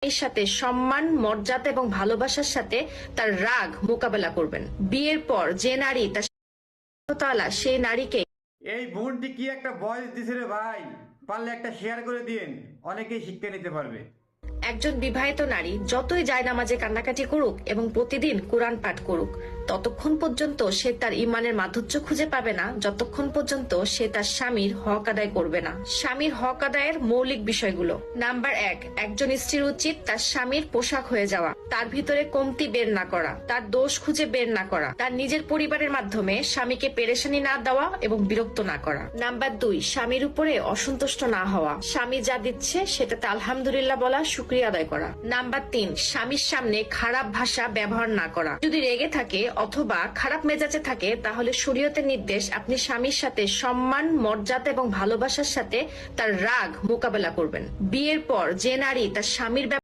এর সাথে সম্মান, মর্যাদা এবং ভালোবাসার সাথে তার রাগ মোকাবেলা করবেন। বিয়ের পর যে নারী তার তাআলা সেই নারীকে এই বোনটি কি একটা ভয়েস দিছে রে ভাই, পারলে একটা শেয়ার করে দিন, অনেকেই শিক্ষা নিতে পারবে। একজন বিবাহিত নারী যতই জায়নামাজে কান্নাকাটি করুক এবং প্রতিদিন কোরআন পাঠ করুক, ততক্ষণ পর্যন্ত সে তার ইমানের মাধুর্য খুঁজে পাবে না যতক্ষণ পর্যন্ত সে তার স্বামীর হক আদায় করবে না। স্বামীর হক আদায়ের মৌলিক বিষয়গুলো। নাম্বার 1, একজন স্ত্রীর উচিত তার স্বামীর পোশাক হয়ে যাওয়া, তার ভিতরে কমতি বের না করা, তার দোষ খুঁজে বের না করা, তার নিজের পরিবারের মাধ্যমে স্বামীকে পেরেশানি না দেওয়া এবং বিরক্ত না করা। নাম্বার 2, স্বামীর উপরে অসন্তুষ্ট না হওয়া, স্বামী যা দিচ্ছে সেটাতে আলহামদুলিল্লাহ বলা, শুকরিয়া আদায় করা। নাম্বার 3, স্বামীর সামনে খারাপ ভাষা ব্যবহার না করা। যদি রেগে থাকে অথবা খারাপ মেজাজে থাকে তাহলে শরীয়তের নির্দেশ আপনি স্বামীর সাথে সম্মান, মর্যাদা এবং ভালোবাসার সাথে তার রাগ মোকাবেলা করবেন। বিয়ের পর যে নারী তার স্বামীর